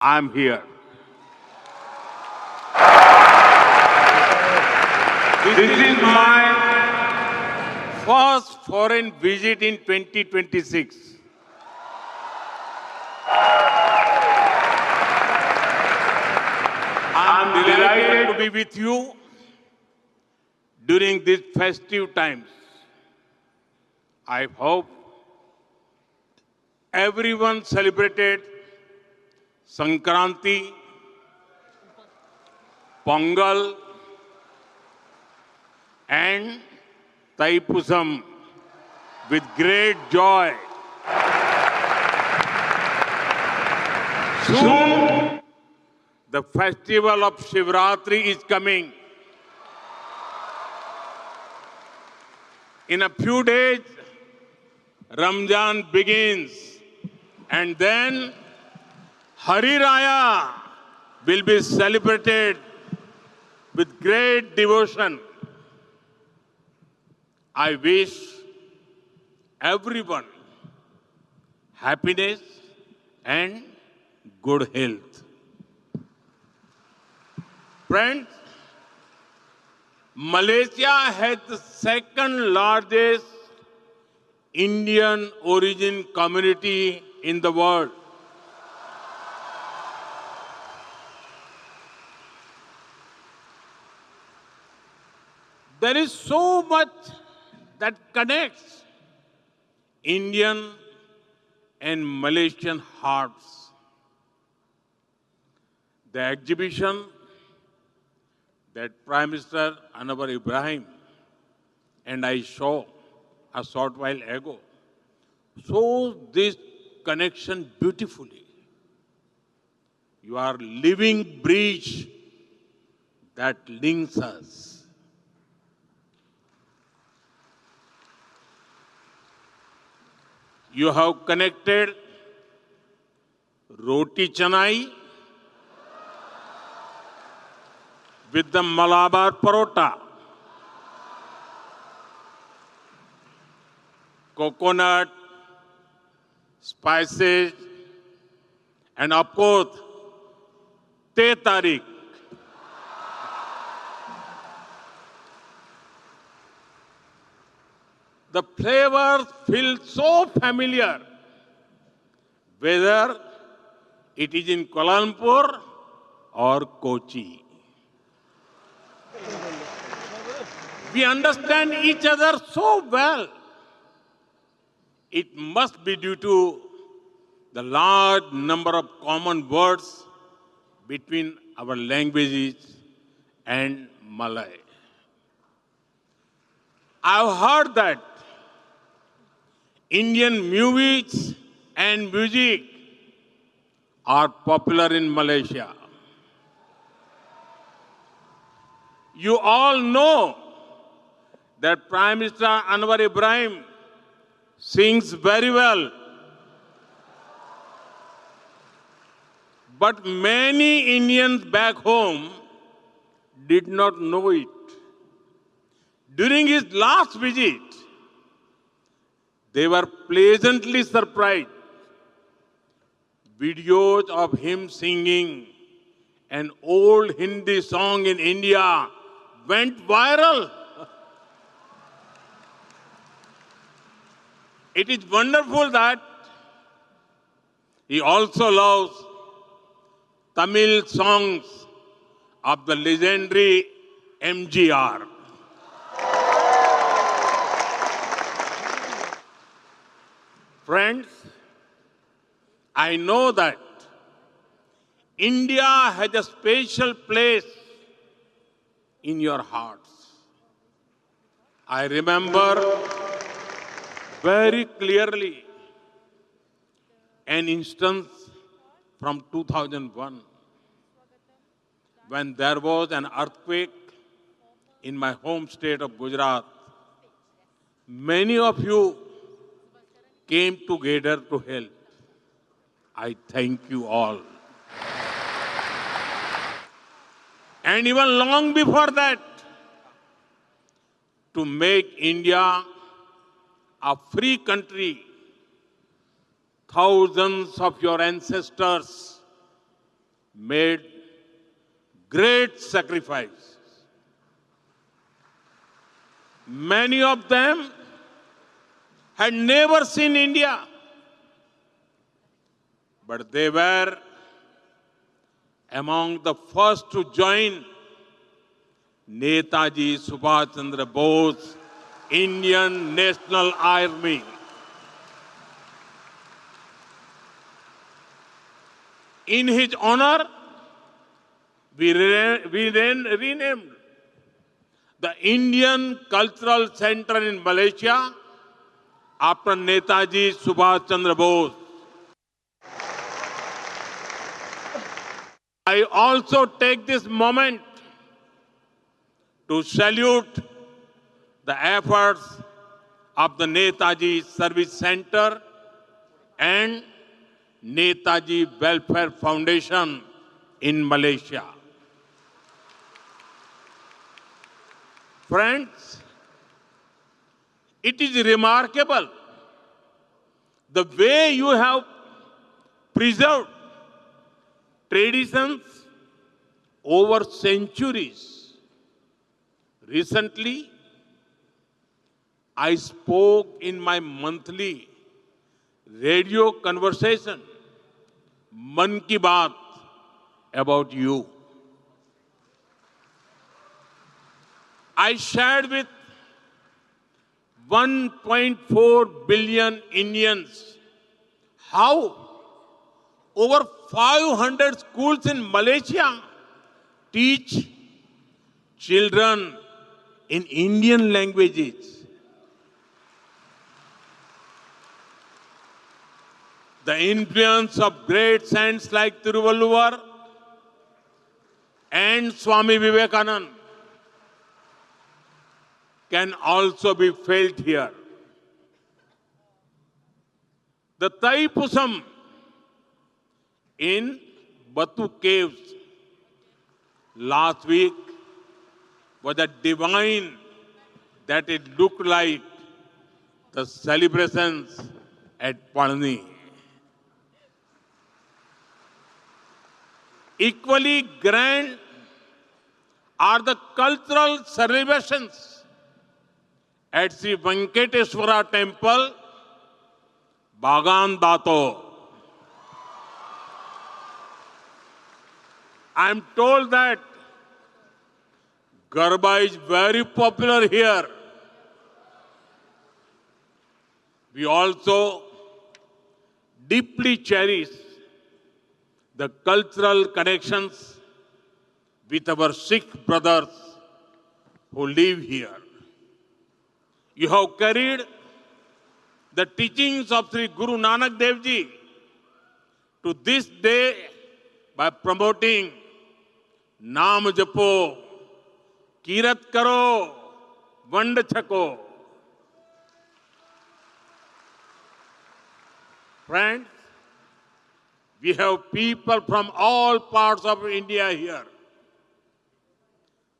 I'm here. This is my first foreign visit in 2026. I'm delighted to be with you during these festive times. I hope everyone celebrated Sankranti, Pongal, and Taipusam with great joy. Soon, the festival of Shivratri is coming. In a few days, Ramzan begins, and then Hari Raya will be celebrated with great devotion. I wish everyone happiness and good health. Friends, Malaysia has the second largest Indian origin community in the world. There is so much that connects Indian and Malaysian hearts. The exhibition that Prime Minister Anwar Ibrahim and I saw a short while ago shows this connection beautifully. You are living bridge that links us. You have connected Roti Canai with the Malabar Parota, coconut, spices, and of course, Teh Tarik. The flavors feel so familiar, whether it is in Kuala Lumpur or Kochi. We understand each other so well. It must be due to the large number of common words between our languages and Malay. I've heard that Indian movies and music are popular in Malaysia. You all know that Prime Minister Anwar Ibrahim sings very well. But many Indians back home did not know it. During his last visit, they were pleasantly surprised. Videos of him singing an old Hindi song in India went viral. It is wonderful that he also loves Tamil songs of the legendary MGR. Friends, I know that India has a special place in your hearts. I remember very clearly an instance from 2001 when there was an earthquake in my home state of Gujarat. Many of you came together to help. I thank you all. And even long before that, to make India a free country, thousands of your ancestors made great sacrifice. Many of them had never seen India, but they were among the first to join Netaji Subhash Chandra Bose, Indian National Army. In his honor, we renamed the Indian Cultural Center in Malaysia after Netaji Subhash Chandra Bose. I also take this moment to salute the efforts of the Netaji Service Center and Netaji Welfare Foundation in Malaysia. Friends, it is remarkable the way you have preserved traditions over centuries. Recently, I spoke in my monthly radio conversation, Man Ki Baat, about you. I shared with 1.4 billion Indians how over 500 schools in Malaysia teach children in Indian languages. The influence of great saints like Tiruvalluvar and Swami Vivekananda can also be felt here. The Taipusam in Batu Caves last week was a divine that it looked like the celebrations at Palani. Equally grand are the cultural celebrations at Sri Venkateswara Temple, Bagan Dato. I am told that Garba is very popular here. We also deeply cherish the cultural connections with our Sikh brothers who live here. You have carried the teachings of Sri Guru Nanak Dev Ji to this day by promoting Naam Japo, Kirat Karo, Vand Chako. Friends, we have people from all parts of India here.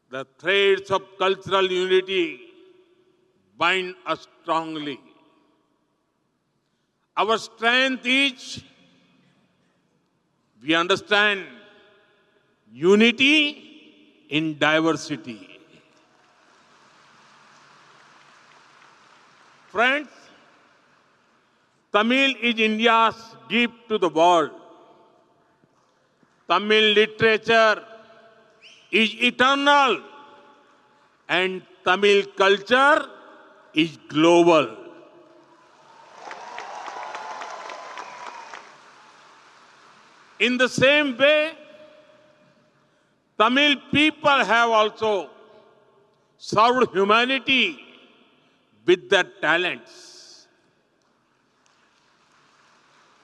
The threads of cultural unity bind us strongly. Our strength is we understand unity in diversity. Friends, Tamil is India's gift to the world. Tamil literature is eternal and Tamil culture is global. In the same way, Tamil people have also served humanity with their talents.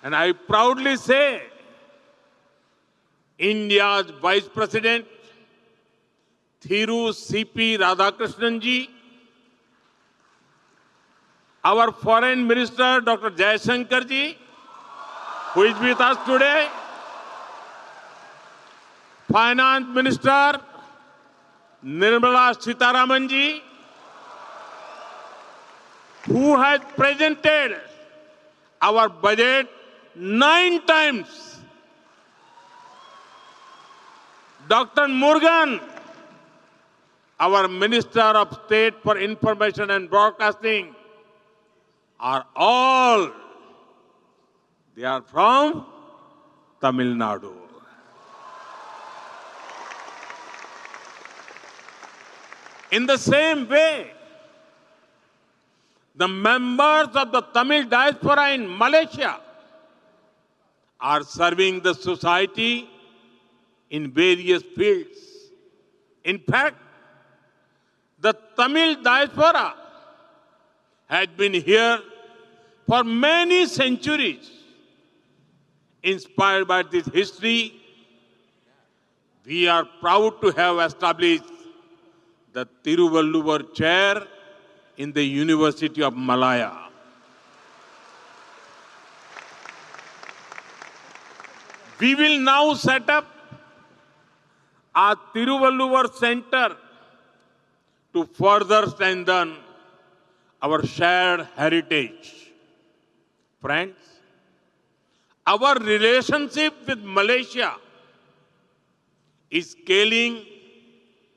And I proudly say, India's Vice President, Thiru C.P. Radhakrishnan ji, our Foreign Minister, Dr. Jaishankar ji, who is with us today, Finance Minister, Nirmala Sitharaman ji, who has presented our budget 9 times. Dr. Murugan, our Minister of State for Information and Broadcasting, are all, they are from Tamil Nadu. In the same way, the members of the Tamil diaspora in Malaysia are serving the society in various fields. In fact, the Tamil diaspora had been here for many centuries. Inspired by this history, we are proud to have established the Tiruvalluvar Chair in the University of Malaya. We will now set up a Tiruvalluvar Center to further strengthen our shared heritage. Friends, our relationship with Malaysia is scaling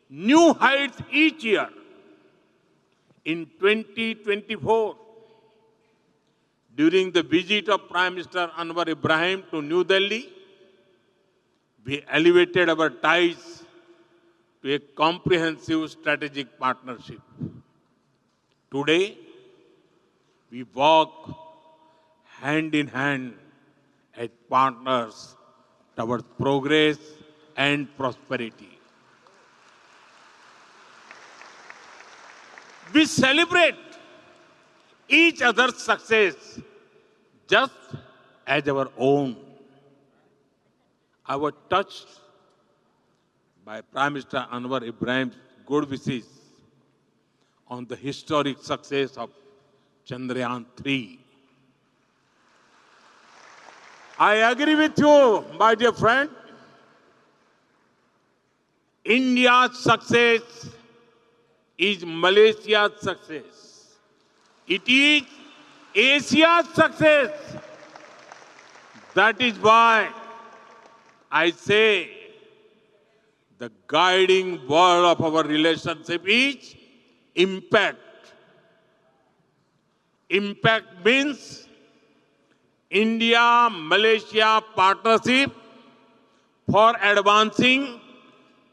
new heights each year. In 2024, during the visit of Prime Minister Anwar Ibrahim to New Delhi, we elevated our ties to a comprehensive strategic partnership. Today, we walk hand in hand as partners towards progress and prosperity. We celebrate each other's success just as our own. I was touched by Prime Minister Anwar Ibrahim's good wishes on the historic success of Chandrayaan-3. I agree with you, my dear friend. India's success is Malaysia's success. It is Asia's success. That is why I say the guiding word of our relationship is impact. Impact means India-Malaysia partnership for advancing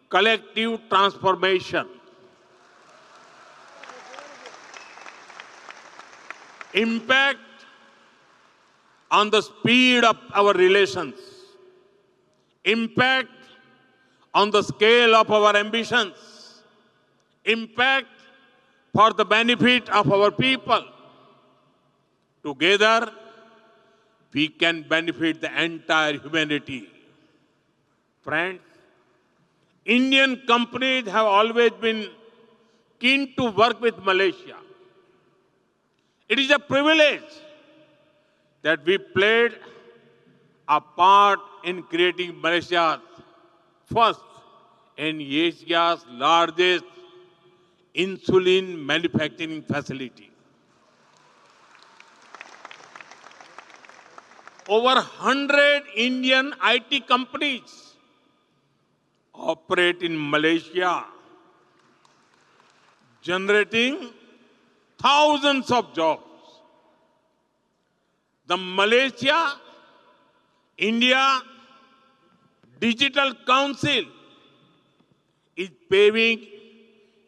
collective transformation. Impact on the speed of our relations. Impact on the scale of our ambitions. Impact for the benefit of our people. Together, we can benefit the entire humanity. Friends, Indian companies have always been keen to work with Malaysia. It is a privilege that we played a part in creating Malaysia's first and Asia's largest insulin manufacturing facility. Over 100 Indian IT companies operate in Malaysia, generating thousands of jobs. The Malaysia-India Digital Council is paving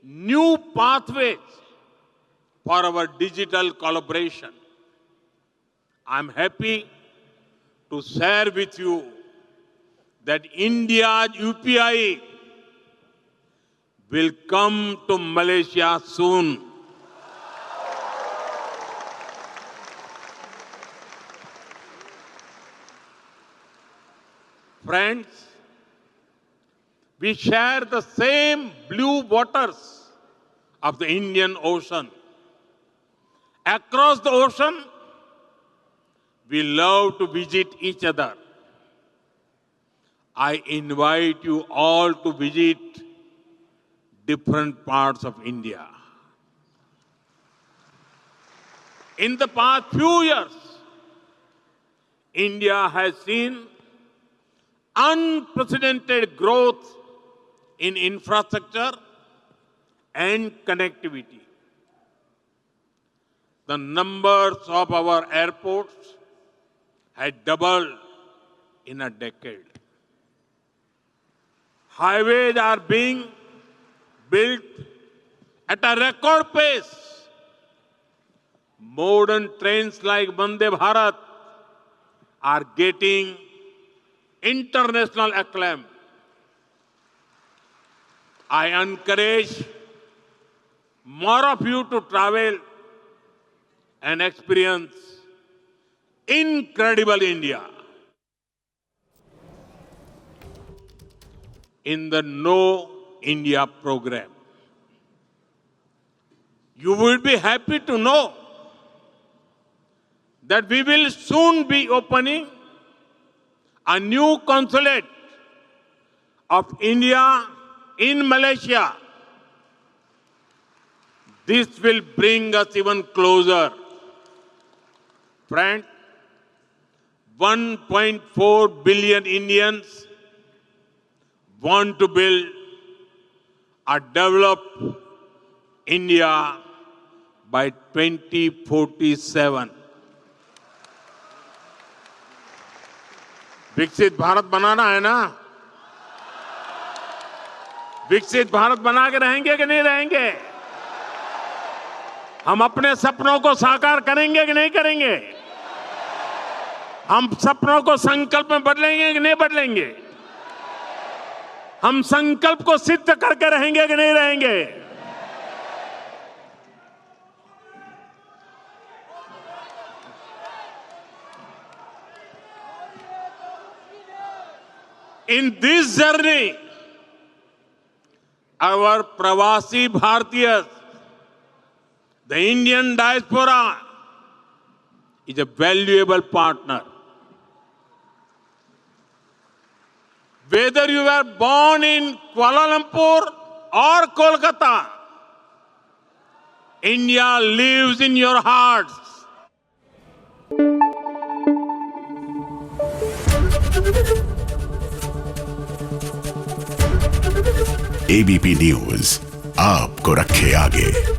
new pathways for our digital collaboration. I'm happy to share with you that India's UPI will come to Malaysia soon. Friends, we share the same blue waters of the Indian Ocean. Across the ocean, we love to visit each other. I invite you all to visit different parts of India. In the past few years, India has seen unprecedented growth in infrastructure and connectivity. The numbers of our airports had doubled in a decade. Highways are being built at a record pace. Modern trains like Vande Bharat are getting international acclaim. I encourage more of you to travel and experience incredible India. In the Know India program, you will be happy to know that we will soon be opening a new consulate of India in Malaysia. This will bring us even closer. Friend, 1.4 billion Indians want to build a developed India by 2047. विकसित भारत बनाना है ना? विकसित भारत बना के रहेंगे कि नहीं रहेंगे? हम अपने सपनों को साकार करेंगे कि नहीं करेंगे? हम सपनों को संकल्प में बदलेंगे कि नहीं बदलेंगे? हम संकल्प को सिद्ध करके रहेंगे कि नहीं रहेंगे? In this journey, our Pravasi Bhartiyas, the Indian diaspora, is a valuable partner. Whether you were born in Kuala Lumpur or Kolkata, India lives in your hearts. ABP news आपको रखे आगे।